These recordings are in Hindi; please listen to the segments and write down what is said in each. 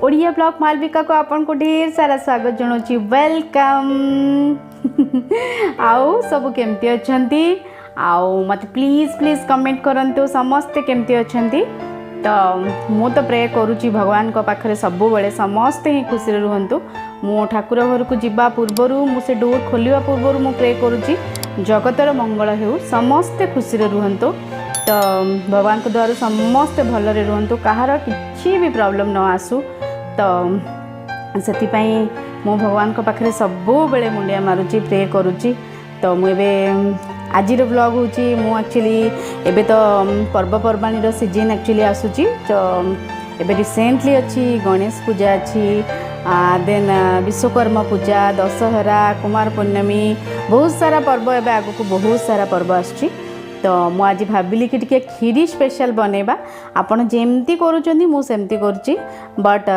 ओडिया ब्लॉग मालविका को आपन को ढेर सारा स्वागत जनाऊँ। वेलकम। आउ सब केमती अच्छंती आउ मत प्लीज प्लीज कमेंट करंतु समस्ते केमती अच्छंती। तो मु तो प्रे करुच्ची भगवान को पाखरे सब बेले समस्ते ही खुशी रुहंतु। मु ठाकुर घर को जीवा पूर्वर मुझे डोर खोलिया पूर्वर मु प्रे करुच्ची जगतर मंगल हो समस्ते खुशी रुहंतु। तो भगवान को द्वारा समस्ते भलरे रुहंतु कहार किसी भी प्रॉब्लम न आसू। तो से मु भगवान को पाखरे सब बेले मुंडिया मारुची प्रे करुच्ची। तो मुझे आज ब्लॉग हूँ एक्चुअली एबे तो पर्वपर्वाणी सीजन एक्चुअली आसूची। तो एबे रिसेंटली अच्छी गणेश पूजा अच्छी देन विश्वकर्मा पूजा दशहरा कुमार पूर्णमी बहुत सारा पर्व एबे आगु को बहुत सारा पर्व आसुची। तो मु आज भाविली कि टिके खीरी स्पेशल बनैबा आपण जेमती करूचंदी मु सेमती करूची बट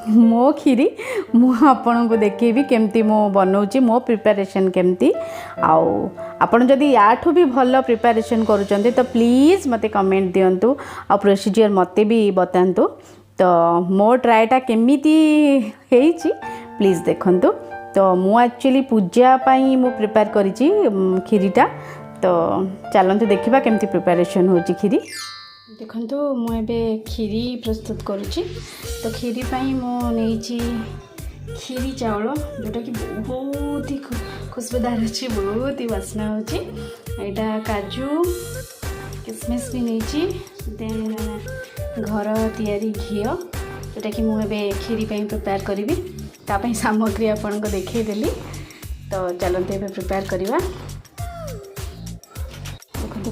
मो खीरी मु आपण को देखेबी केमती मो बनौची मो प्रिपरेशन केमती आउ आपण जदि याठू भी भल प्रिपरेशन करूचंदी तो प्लीज मते कमेंट दियंतु आ प्रोसीजर मते भी बतांतु। तो मो ट्राएटा केमिति हेइची प्लीज देखंतु। तो मु एक्चुअली पूजा पाई मु प्रिपेयर करिची खीरीटा। तो चलते देखा केमती प्रिपरेशन हो खीरी। देखो मुझे खीरी प्रस्तुत करुच्ची। तो खीरी पाई मुझे खीरी चावल जोटा कि बहुत ही खुशबूदार अच्छी बहुत ही वासना होची। यहाँ काजू किसमिस भी नहीं देन घर तैयारी घी जोटा कि मुझे खीरी पाई प्रिपेयर करी तापाई सामग्री आपन को देखदेली। तो चलते प्रिपेयर करवा।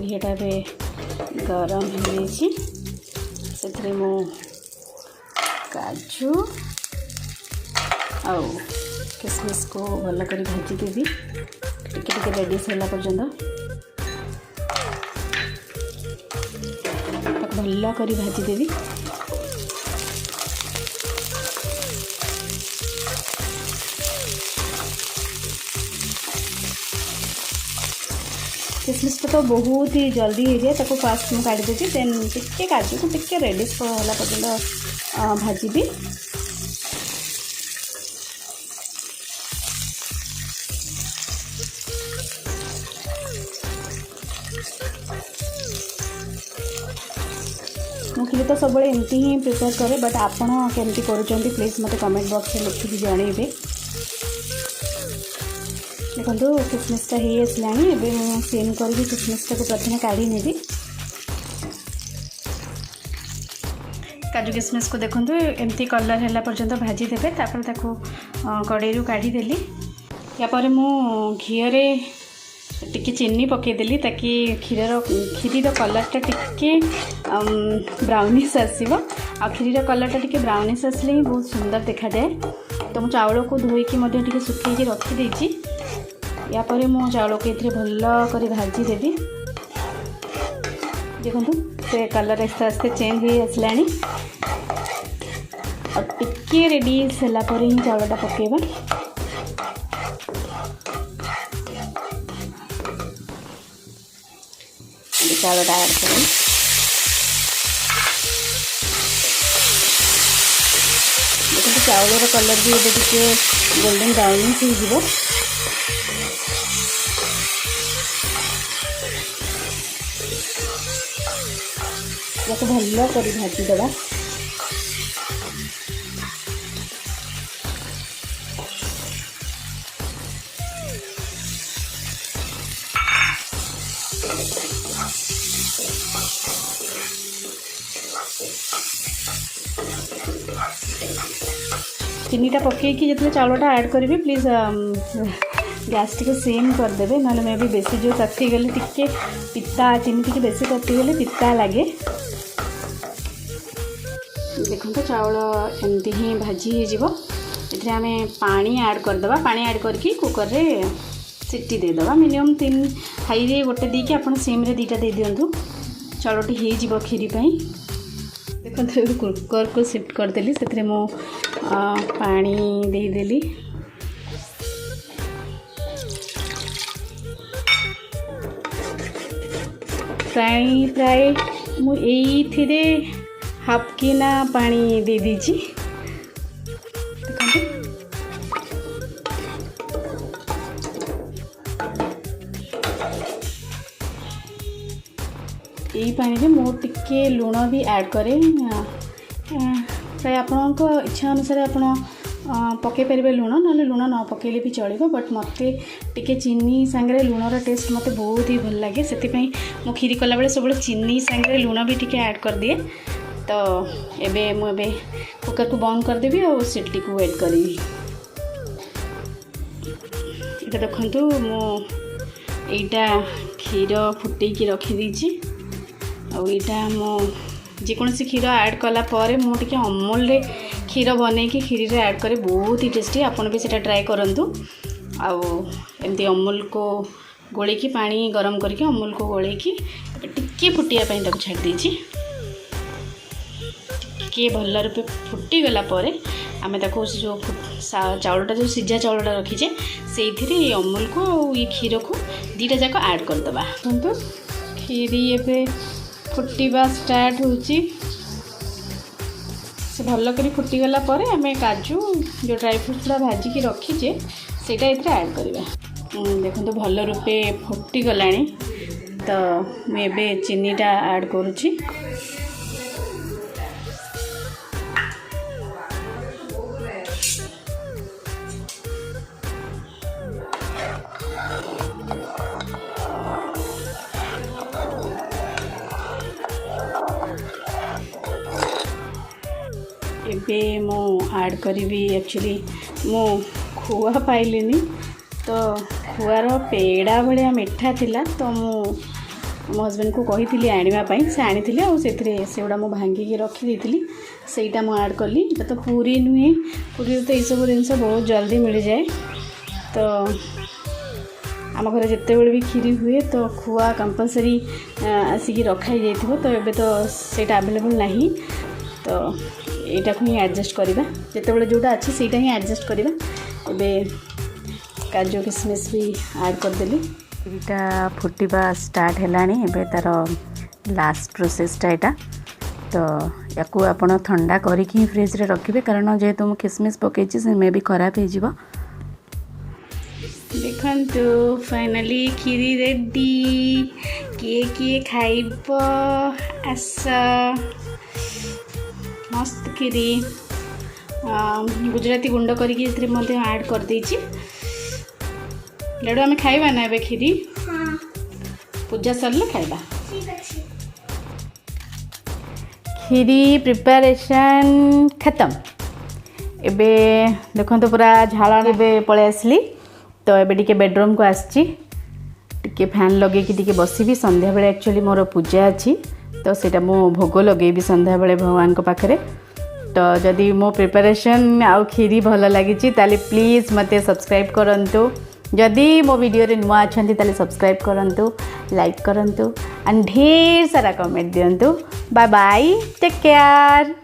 घीटा भी गरम हो से मु काजू आउ किसमिस को भल कर भाजी देवी टिके रेडी सरला पर्यंत भल कर भाजी देवी। किसमिस तो बहुत ही जल्दी हो जाए ताको फास्ट मुझे काढ़ी देती देन टिके काजू को टिके रेडिश होला पर्यंत भाजी। मुझे तो सब एमती ही प्रिपेयर करे बट आपड़ केमती करुँच प्लीज मत कमेंट बॉक्स में लिखिकी जनइबे। देखो किसमिसटा हो आसला सीम करके किसमिसटा को प्रथम काढ़ी नेबी। काजू किसमिस को देखो एमती कलर है पर्यंत भाजी देवे तापर कड़े काढ़ी देली। यापर मु घीरे टिके चीनी पकईदेली ताकि खीरी कलरटा टिके ब्राउनिश आसो आ खीरी कलरटा टिके ब्राउनिश आसले ही बहुत सुंदर देखा जाए। तो मुझे चावल को धोईकी सुखी रखीदे यापर मो चावल को ये भल कर भाजी देवी। देखो से कलर आस्ते आस्ते चेंज हो आसला और टिके रेडी सारापर ही चावलटा पकेबा। चावलटा ऐड कर देखो चावल कलर भी ये टिके गोल्डन ब्राउनिश हो। भल कर भाजी देवा। चीनीटा पकईकी जो चावलटा ऐड करी प्लीज गैस टी सेम करदे ना मे भी बेसी जो ताती गले टिके पिता चीनी टी बेसी ताती गले पिता लगे। देखो तो चावल एमती ही भाजी हो आम पानी ऐड करदे पानी ऐड करके कुकर रे सीटी देदे मिनिमम 3 हाई रे गोटे देकी आप सिम रे 2टा दे दिंतु चावलटी हो खीरी पाई। देखो तो कुकर को शिफ्ट करदेली से मु पानी देदेली। प्राय प्राय मु हाफ किना पानी दे दीची यही पानी मु टिके लुण भी ऐड करे प्राय आपणक इच्छा अनुसार आप पकई पारे लुण ना लुण न पकईले भी चलो बट मत टिके चीनी सांगे लुणर टेस्ट मत बहुत ही भल लगे से मो खीरी कला बेले सब चीनी सांगे लुण भी टिके ऐड कर दिए। तो एबे मुझे कुकर को बंद करदेवी और सीटी को वेट करी। ये देखु मुझा क्षीर फुटेकी रखीदी आईटा मो जेकोसी क्षीर ऐड कला मुझे अमूल रे क्षीर बनईकी खीरी रे ऐड करे बहुत ही टेस्टी। आपन भी सेटा ट्राई करंतु। एमती अमूल को गोलेकी पानी गरम करके अमूल को गोलेकी टिके फुटिया छाड़ देछि। टिके भल रूपे फुटीगला आम जो चाउलटा जो सीझा चाउलटा रखीचे से अमूल को ये क्षीर को दीटा जाक ऐड करदबा। देखो खीरी एबे फुटिबा स्टार्ट होची। से भल कर फुटीगला आम काजू जो ड्राई फ्रूट्स गुड़ा भाजिकी रखीचे सेटा एथरे ऐड करवा। देखो भल रूपे फुटीगला तो मुझे चीनीटा ऐड करुँची। एबे मो ऐड करी एक्चुअली मो खुआ पाइलिनी तो खुआर पेड़ा भाया मिठा थिला तो मो हस्बैंड को कही आने से आनी से गुड़ा मुझे भांगिकी रखी सेटा मुझे ऐड कली। तो पूरी नुहे पूरी तो यू जिन बहुत जल्दी मिल जाए। तो आम घर जिते बड़े भी खीरी हुए तो खुआ कंपलसरी आसिकी रखाई जाइथिबो। तो एबे तो सेटा अवेलेबल नहीं तो यहाँ को ही एडजस्ट करवा जिते बड़े जोटा अच्छी से ही एडजस्ट करवा। एबे काजू किशमिश भी ऐड करदेली। यहाँ फुटवा स्टार्ट है तार लास्ट प्रोसेसटा यहाँ। तो या आपड़ ठंडा करके फ्रिज रे रखिए कारण जेहेतु मुझे किशमिश पकई से मे भी खराब हो। देखंतु फाइनली खीरी रेडी। किए खाइब आस मस्त खीरी गुजराती गुंड करके ऐड कर देछि। लड्डू आम खाइबा ना एबे खीरी पूजा सरले खाइबा। खीरी प्रिपरेशन खत्म। एबे देखो तो पूरा झाड़ा एबे पळे आसली। तो एबे टिके बेडरूम को आसची टिके फैन लगे कि टिके बसबी। संध्या बेले एक्चुअली मोर पूजा अच्छी तो सेटा मो भोग लगेबी संध्या बेले भगवान को पाखरे। तो जदि मो प्रिपरेशन आउ खीरी भल लगी ताले प्लीज़ मते सब्सक्राइब करंतु। जदि मो वीडियो रे नुआ अछंती ताले सब्सक्राइब करंतु, लाइक करंतु एंड ढेर सारा कमेंट दियंतु। Bye bye, take care.